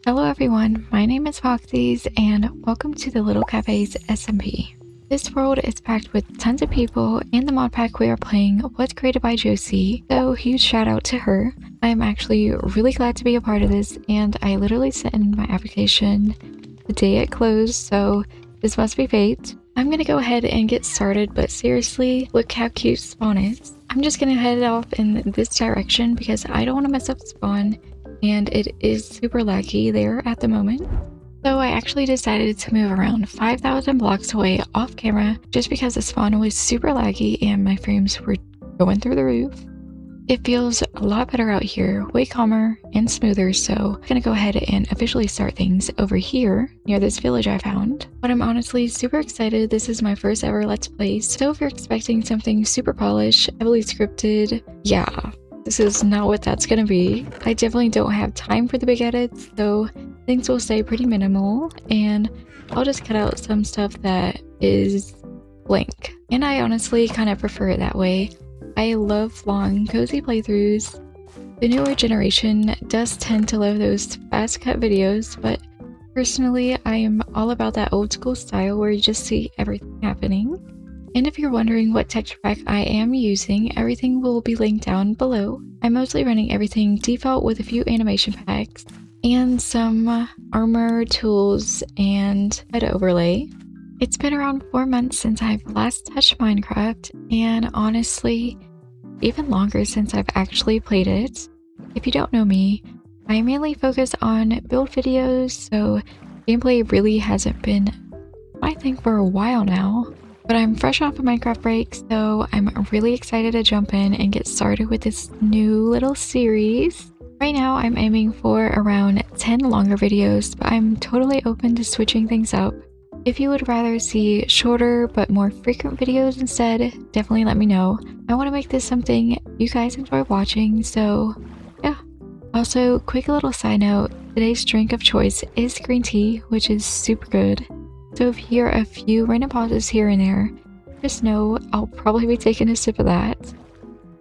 Hello everyone, my name is Foxies and welcome to the Lil Café's SMP. This world is packed with tons of people and the mod pack we are playing was created by Josie, so huge shout out to her. I am actually really glad to be a part of this and I literally sent in my application the day it closed, so this must be fate. I'm gonna go ahead and get started, but seriously, look how cute Spawn is. I'm just gonna head off in this direction because I don't want to mess up Spawn and it is super laggy there at the moment. So I actually decided to move around 5,000 blocks away off camera just because the spawn was super laggy and my frames were going through the roof. It feels a lot better out here, way calmer and smoother, so I'm gonna go ahead and officially start things over here near this village I found. But I'm honestly super excited. This is my first ever Let's Play, so if you're expecting something super polished, heavily scripted, yeah, this is not what that's gonna be. I definitely don't have time for the big edits, so things will stay pretty minimal, and I'll just cut out some stuff that is blank. And I honestly kind of prefer it that way. I love long, cozy playthroughs. The newer generation does tend to love those fast cut videos, but personally, I am all about that old school style where you just see everything happening. And if you're wondering what texture pack I am using, everything will be linked down below. I'm mostly running everything default with a few animation packs and some armor tools and HUD overlay. It's been around 4 months since I've last touched Minecraft, and honestly, even longer since I've actually played it. If you don't know me, I mainly focus on build videos, so gameplay really hasn't been my thing for a while now. But I'm fresh off a Minecraft break, so I'm really excited to jump in and get started with this new little series. Right now, I'm aiming for around 10 longer videos, but I'm totally open to switching things up. If you would rather see shorter but more frequent videos instead, definitely let me know. I want to make this something you guys enjoy watching, so yeah. Also, quick little side note, today's drink of choice is green tea, which is super good. So if you hear a few random pauses here and there, just know I'll probably be taking a sip of that.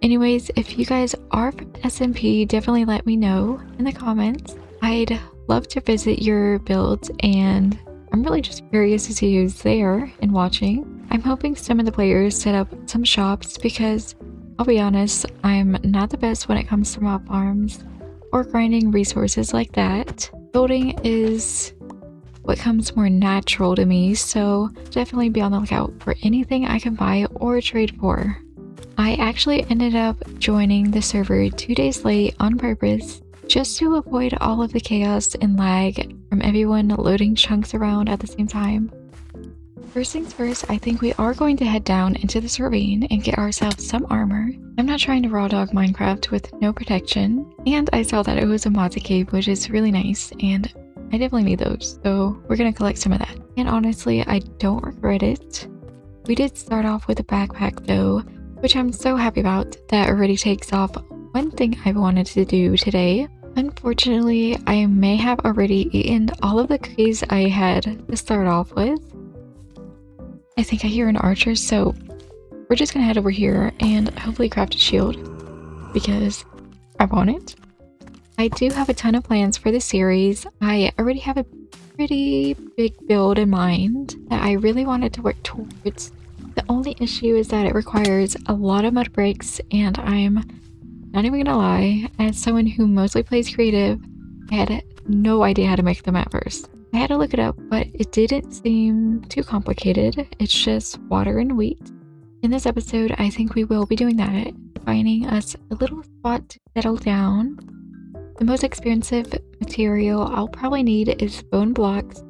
Anyways, if you guys are from SMP, definitely let me know in the comments. I'd love to visit your builds and I'm really just curious to see who's there and watching. I'm hoping some of the players set up some shops because I'll be honest, I'm not the best when it comes to mob farms or grinding resources like that. Building is what comes more natural to me, so definitely be on the lookout for anything I can buy or trade for. I actually ended up joining the server 2 days late on purpose just to avoid all of the chaos and lag from everyone loading chunks around at the same time. First things first, I think we are going to head down into this ravine and get ourselves some armor. I'm not trying to raw dog Minecraft with no protection, and I saw that it was a modded cave, which is really nice, and I definitely need those, so we're gonna collect some of that. And honestly, I don't regret it. We did start off with a backpack though, which I'm so happy about. That already takes off one thing I've wanted to do today. Unfortunately, I may have already eaten all of the cookies I had to start off with. I think I hear an archer, so we're just gonna head over here and hopefully craft a shield because I want it. I do have a ton of plans for this series. I already have a pretty big build in mind that I really wanted to work towards. The only issue is that it requires a lot of mud bricks, and I'm not even gonna lie, as someone who mostly plays creative, I had no idea how to make them at first. I had to look it up, but it didn't seem too complicated. It's just water and wheat. In this episode, I think we will be doing that, finding us a little spot to settle down. The most expensive material I'll probably need is bone blocks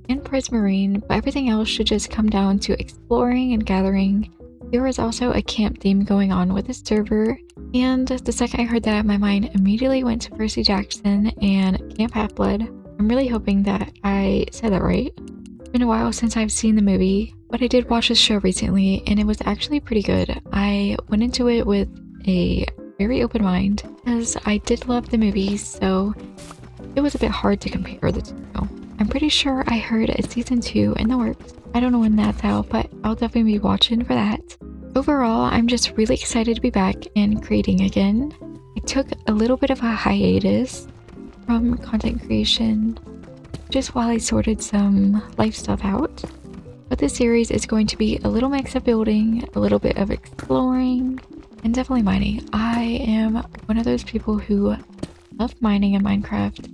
and prismarine, but everything else should just come down to exploring and gathering. There was also a camp theme going on with the server, and the second I heard that, my mind immediately went to Percy Jackson and Camp Half-Blood. I'm really hoping that I said that right. It's been a while since I've seen the movie, but I did watch the show recently, and it was actually pretty good. I went into it with a very open mind because I did love the movies, so it was a bit hard to compare the two. I'm pretty sure I heard a season 2 in the works. I don't know when that's out, but I'll definitely be watching for that. Overall, I'm just really excited to be back and creating again. I took a little bit of a hiatus from content creation just while I sorted some life stuff out. But this series is going to be a little mix of building, a little bit of exploring, and definitely mining. I am one of those people who love mining in Minecraft,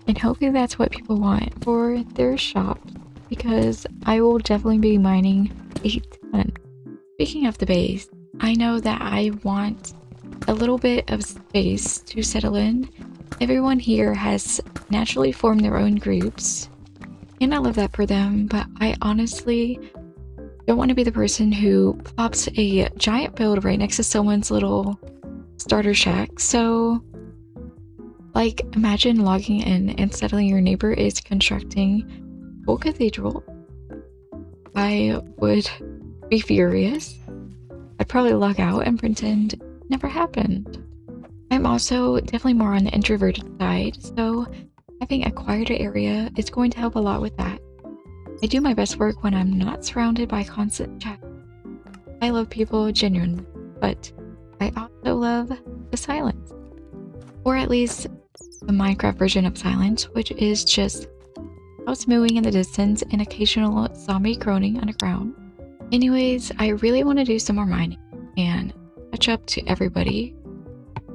and hopefully that's what people want for their shop, because I will definitely be mining a ton. Speaking of the base, I know that I want a little bit of space to settle in. Everyone here has naturally formed their own groups, and I love that for them, but I honestly don't want to be the person who plops a giant build right next to someone's little starter shack. So, like, imagine logging in and suddenly your neighbor is constructing a whole cathedral. I would be furious. I'd probably log out and pretend it never happened. I'm also definitely more on the introverted side, so having a quieter area is going to help a lot with that. I do my best work when I'm not surrounded by constant chat. I love people genuinely, but I also love the silence. Or at least the Minecraft version of silence, which is just house mooing in the distance and occasional zombie groaning underground. Anyways, I really want to do some more mining and catch up to everybody,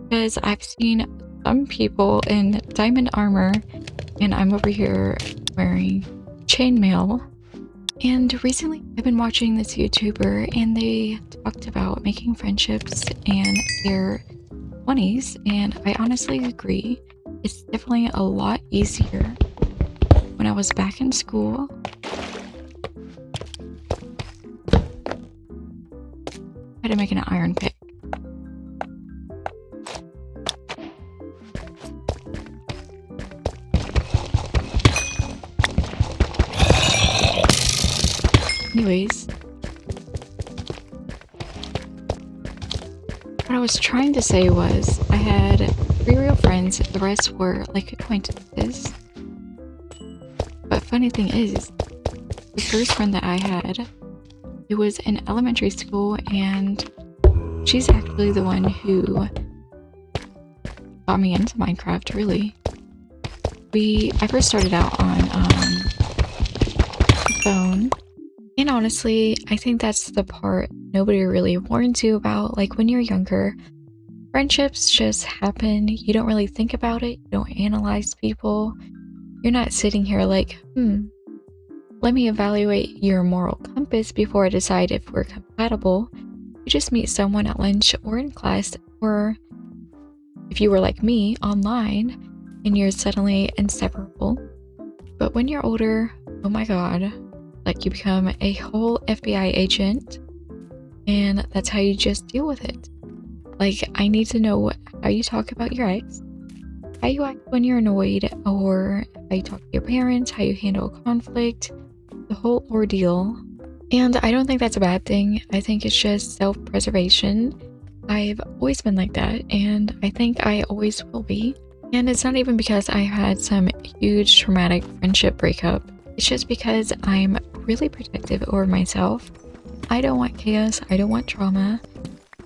because I've seen some people in diamond armor and I'm over here wearing chainmail. And recently I've been watching this YouTuber and they talked about making friendships and their 20s, and I honestly agree. It's definitely a lot easier. When I was back in school, I had to make an iron pick. Anyways, what I was trying to say was I had 3 real friends, the rest were like acquaintances. But funny thing is, the first friend that I had, it was in elementary school, and she's actually the one who got me into Minecraft, really. I first started out on phone. And honestly, I think that's the part nobody really warns you about. Like, when you're younger, friendships just happen. You don't really think about it. You don't analyze people. You're not sitting here like, let me evaluate your moral compass before I decide if we're compatible. You just meet someone at lunch or in class, or if you were like me, online, and you're suddenly inseparable. But when you're older, oh my god, like, you become a whole FBI agent, and that's how you just deal with it. Like, I need to know how you talk about your ex, how you act when you're annoyed, or how you talk to your parents, how you handle conflict, the whole ordeal. And I don't think that's a bad thing. I think it's just self-preservation. I've always been like that, and I think I always will be. And it's not even because I had some huge traumatic friendship breakup. It's just because I'm really protective over myself. I don't want chaos. I don't want trauma.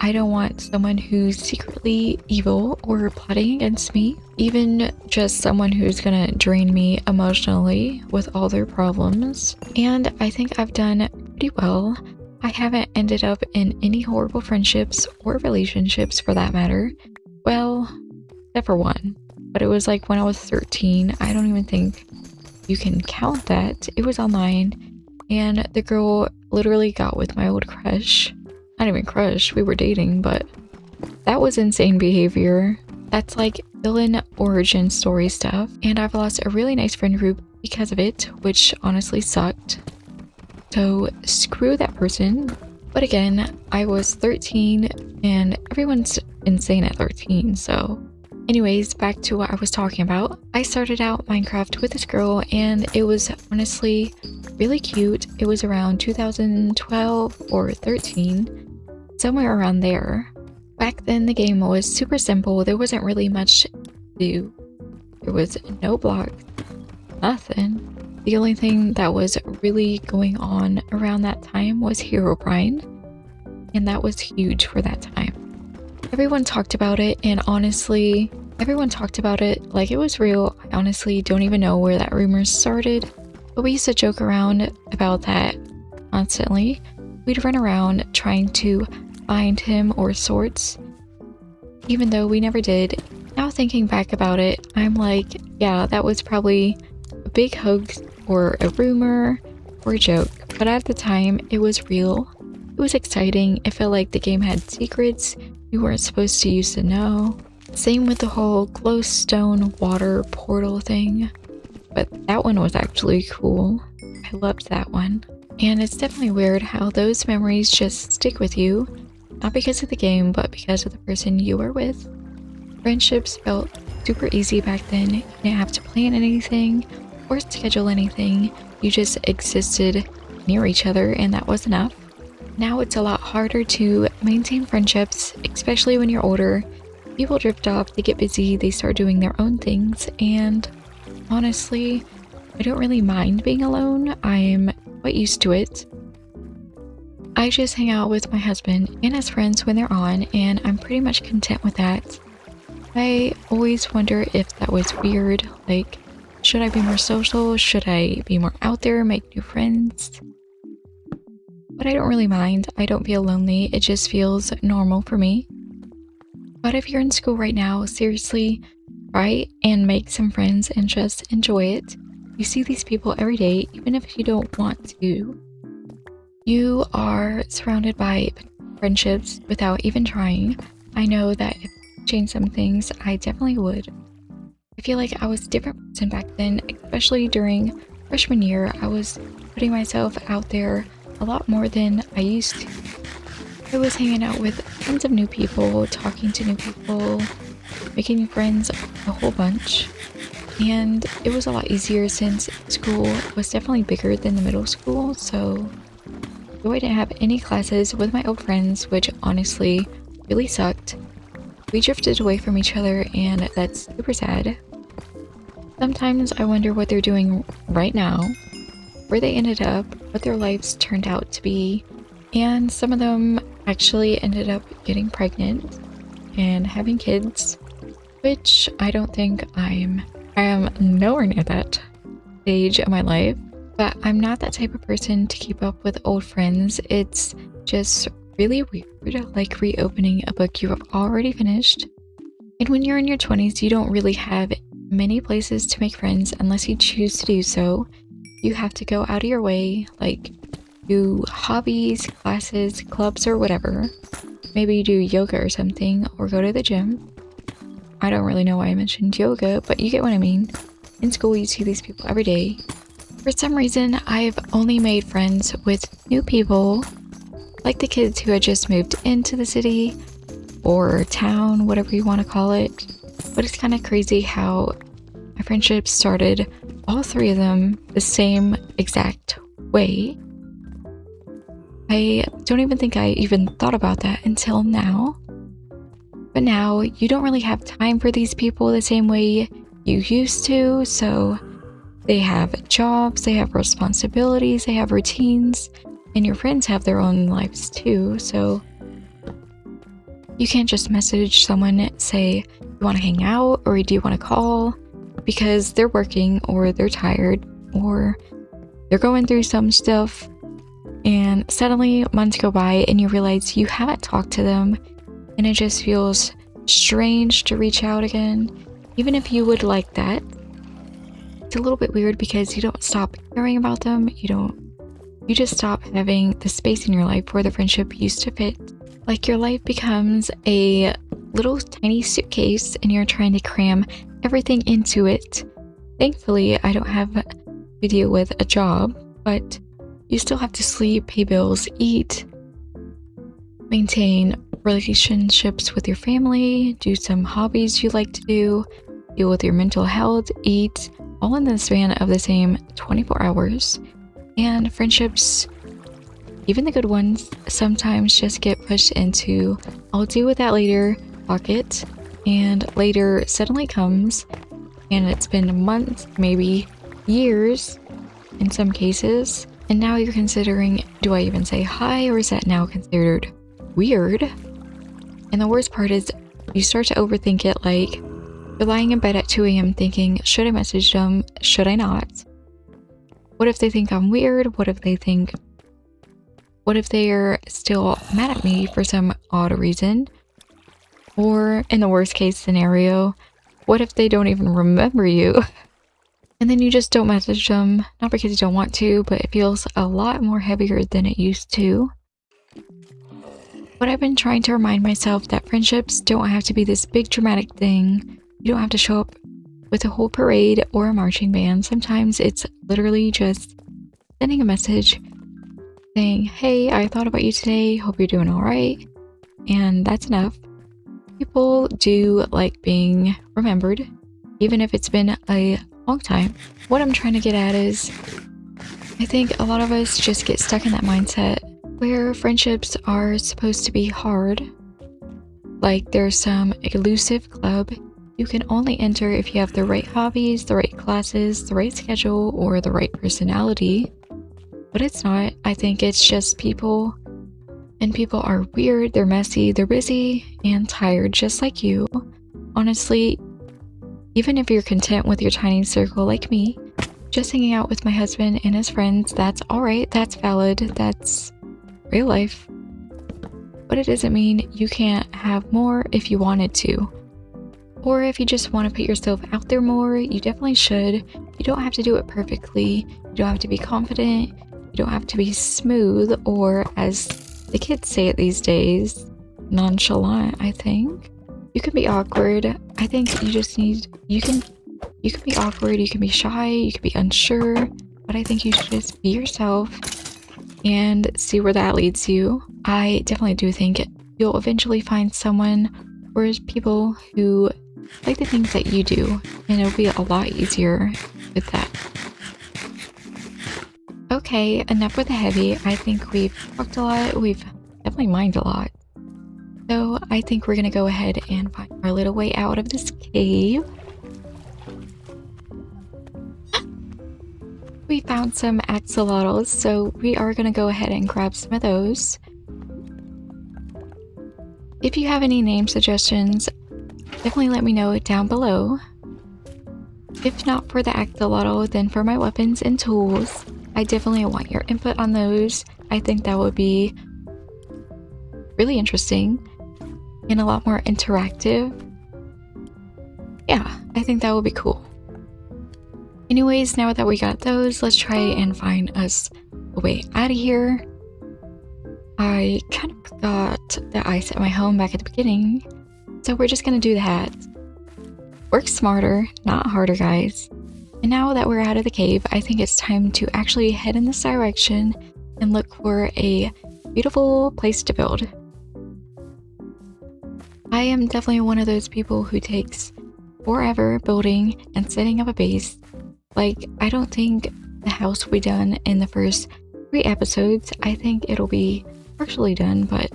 I don't want someone who's secretly evil or plotting against me. Even just someone who's gonna drain me emotionally with all their problems. And I think I've done pretty well. I haven't ended up in any horrible friendships or relationships, for that matter. Well, except for one. But it was like when I was 13. I don't even think you can count that. It was online, and the girl literally got with my old crush. Not even crush, we were dating, but that was insane behavior. That's like villain origin story stuff, and I've lost a really nice friend group because of it, which honestly sucked. So screw that person. But again, I was 13, and everyone's insane at 13, so anyways, back to what I was talking about. I started out Minecraft with this girl, and it was honestly really cute. It was around 2012 or 13, somewhere around there. Back then, the game was super simple. There wasn't really much to do. There was no blocks, nothing. The only thing that was really going on around that time was Herobrine, and that was huge for that time. Everyone talked about it, and honestly, Everyone talked about it like it was real. I honestly don't even know where that rumor started, but we used to joke around about that constantly. We'd run around trying to find him or sorts, even though we never did. Now thinking back about it, I'm like, yeah, that was probably a big hoax or a rumor or a joke, but at the time it was real. It was exciting. It felt like the game had secrets you weren't supposed to use to know. Same with the whole glowstone water portal thing, but that one was actually cool. I loved that one. And it's definitely weird how those memories just stick with you, not because of the game, but because of the person you were with. Friendships felt super easy back then. You didn't have to plan anything or schedule anything. You just existed near each other, and that was enough. Now it's a lot harder to maintain friendships, especially when you're older. People drift off, they get busy, they start doing their own things, and honestly, I don't really mind being alone. I'm quite used to it. I just hang out with my husband and his friends when they're on, and I'm pretty much content with that. I always wonder if that was weird, like, should I be more social? Should I be more out there, make new friends? But I don't really mind. I don't feel lonely. It just feels normal for me. But if you're in school right now, seriously, try and make some friends and just enjoy it. You see these people every day, even if you don't want to. You are surrounded by friendships without even trying. I know that if I change some things, I definitely would. I feel like I was a different person back then, especially during freshman year. I was putting myself out there a lot more than I used to. I was hanging out with tons of new people, talking to new people, making new friends, a whole bunch. And it was a lot easier since school was definitely bigger than the middle school, so though I didn't have any classes with my old friends, which honestly really sucked, we drifted away from each other, and that's super sad. Sometimes I wonder what they're doing right now, where they ended up, what their lives turned out to be, and some of them actually ended up getting pregnant and having kids, which I don't think I am nowhere near that stage of my life. But I'm not that type of person to keep up with old friends. It's just really weird, like reopening a book you have already finished. And when you're in your 20s, you don't really have many places to make friends unless you choose to do so. You have to go out of your way, like do hobbies, classes, clubs, or whatever. Maybe you do yoga or something, or go to the gym. I don't really know why I mentioned yoga, but you get what I mean. In school, you see these people every day. For some reason, I've only made friends with new people, like the kids who had just moved into the city or town, whatever you want to call it. But it's kind of crazy how my friendships started, all three of them, the same exact way. I don't even think I even thought about that until now. But now, you don't really have time for these people the same way you used to, so they have jobs, they have responsibilities, they have routines, and your friends have their own lives too, so you can't just message someone, say, you want to hang out, or do you want to call, because they're working, or they're tired, or they're going through some stuff, and suddenly months go by and you realize you haven't talked to them, and it just feels strange to reach out again, even if you would like that. It's a little bit weird because you don't stop caring about them, you just stop having the space in your life where the friendship used to fit. Like your life becomes a little tiny suitcase and you're trying to cram everything into it. Thankfully, I don't have to deal with a job, but you still have to sleep, pay bills, eat, maintain relationships with your family, do some hobbies you like to do, deal with your mental health, eat, all in the span of the same 24 hours. And friendships, even the good ones, sometimes just get pushed into I'll deal with that later pocket, and later suddenly comes and it's been months, maybe years in some cases, and now you're considering, do I even say hi, or is that now considered weird? And the worst part is you start to overthink it, like, You're lying in bed at 2 a.m. thinking, should I message them? Should I not? What if they think I'm weird? What if they're still mad at me for some odd reason? Or in the worst case scenario, what if they don't even remember you? And then you just don't message them, not because you don't want to, but it feels a lot more heavier than it used to. But I've been trying to remind myself that friendships don't have to be this big dramatic thing. You don't have to show up with a whole parade or a marching band. Sometimes it's literally just sending a message saying, hey, I thought about you today, hope you're doing all right. And that's enough. People do like being remembered, even if it's been a long time. What I'm trying to get at is, I think a lot of us just get stuck in that mindset where friendships are supposed to be hard. Like there's some elusive club you can only enter if you have the right hobbies, the right classes, the right schedule, or the right personality. But it's not. I think it's just people. And people are weird, they're messy, they're busy, and tired just like you. Honestly, even if you're content with your tiny circle like me, just hanging out with my husband and his friends, that's alright, that's valid, that's real life. But it doesn't mean you can't have more if you wanted to. Or if you just want to put yourself out there more, you definitely should. You don't have to do it perfectly. You don't have to be confident. You don't have to be smooth, or as the kids say it these days, nonchalant, I think. You can be awkward. I think you just need, you can be awkward, you can be shy, you can be unsure, but I think you should just be yourself and see where that leads you. I definitely do think you'll eventually find someone or people who like the things that you do, and it'll be a lot easier with that. Okay, enough with the heavy. I think we've talked a lot, we've definitely mined a lot. So I think we're gonna go ahead and find our little way out of this cave. We found some axolotls, so we are gonna go ahead and grab some of those. If you have any name suggestions, definitely let me know down below. If not for the axolotl, then for my weapons and tools. I definitely want your input on those. I think that would be really interesting and a lot more interactive. Yeah, I think that would be cool. Anyways, now that we got those, let's try and find us a way out of here. I kind of forgot that I set my home back at the beginning, so we're just gonna do that. Work smarter, not harder, guys. And now that we're out of the cave, I think it's time to actually head in this direction and look for a beautiful place to build. I am definitely one of those people who takes forever building and setting up a base. Like, I don't think the house will be done in the first 3 episodes. I think it'll be partially done, but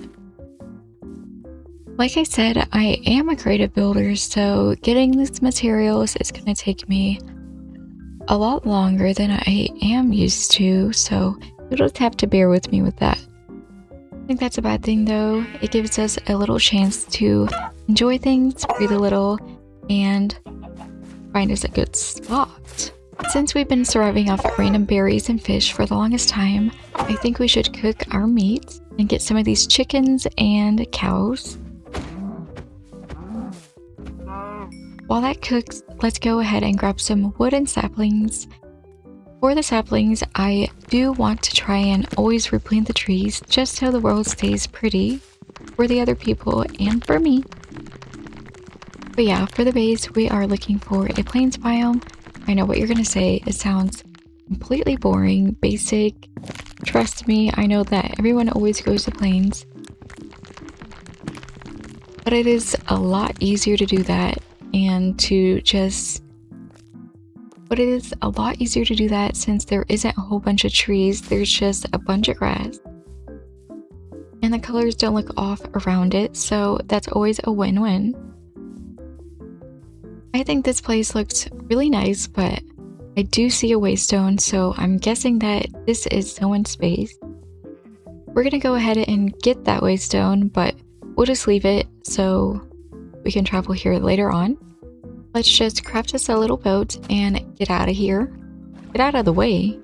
like I said, I am a creative builder, so getting these materials is going to take me a lot longer than I am used to, so you'll just have to bear with me with that. I think that's a bad thing though. It gives us a little chance to enjoy things, breathe a little, and find us a good spot. Since we've been surviving off random berries and fish for the longest time, I think we should cook our meat and get some of these chickens and cows. While that cooks, let's go ahead and grab some wood and saplings. For the saplings, I do want to try and always replant the trees just so the world stays pretty for the other people and for me. But yeah, for the base, we are looking for a plains biome. I know what you're gonna say, it sounds completely boring, basic. Trust me, I know that everyone always goes to plains. But it is a lot easier to do that and to just... But it is a lot easier to do that since there isn't a whole bunch of trees, there's just a bunch of grass. And the colors don't look off around it, so that's always a win-win. I think this place looks really nice, but I do see a waystone, so I'm guessing that this is someone's space. We're gonna go ahead and get that waystone, but we'll just leave it so we can travel here later on. let's just craft us a little boat and get out of here. Get out of the way.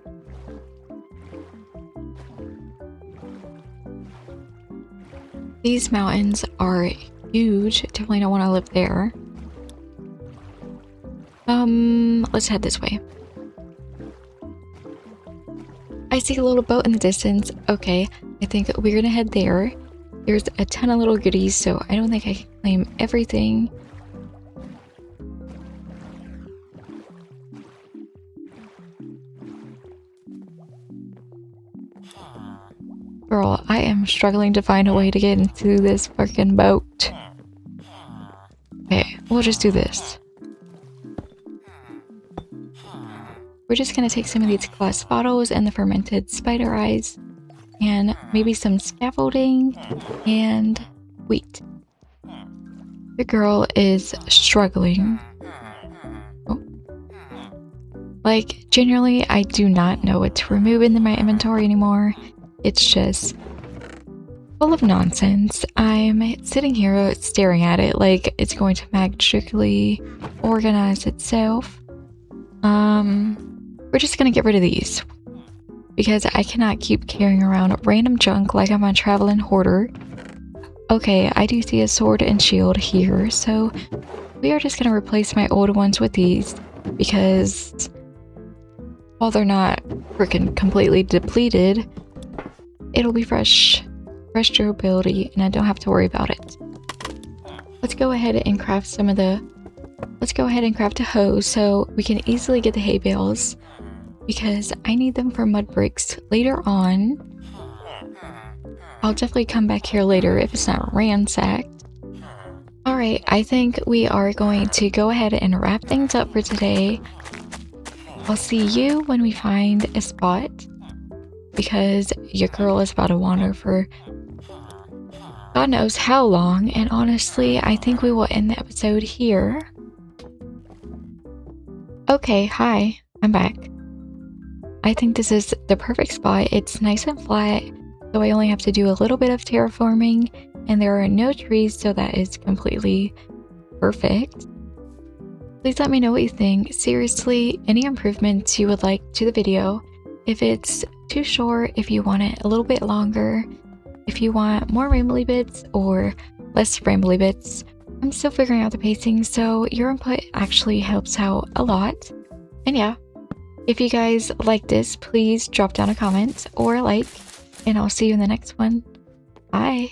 These mountains are huge. Definitely don't want to live there. Let's head this way. I see a little boat in the distance. Okay, I think we're gonna head there. There's a ton of little goodies, so I don't think I can claim everything. Girl, I am struggling to find a way to get into this freaking boat. Okay, we'll just do this. We're just gonna take some of these glass bottles and the fermented spider eyes and maybe some scaffolding and wheat. The girl is struggling. Oh. Like, generally, I do not know what to remove in my inventory anymore. It's just full of nonsense. I'm sitting here staring at it like it's going to magically organize itself. We're just gonna get rid of these because I cannot keep carrying around random junk like I'm a traveling hoarder. Okay, I do see a sword and shield here, so we are just gonna replace my old ones with these because while they're not freaking completely depleted, it'll be fresh durability and I don't have to worry about it. Let's go ahead and craft a hoe so we can easily get the hay bales because I need them for mud bricks later on. I'll definitely come back here later if it's not ransacked. Alright, I think we are going to go ahead and wrap things up for today. I'll see you when we find a spot because your girl is about to wander for God knows how long, and honestly, I think we will end the episode here. Okay, hi, I'm back. I think this is the perfect spot. It's nice and flat, so I only have to do a little bit of terraforming, and there are no trees, so that is completely perfect. Please let me know what you think. Seriously, any improvements you would like to the video. If it's too short, if you want it a little bit longer, if you want more rambly bits or less rambly bits, I'm still figuring out the pacing, so your input actually helps out a lot. And yeah, if you guys like this, please drop down a comment or a like, and I'll see you in the next one. Bye!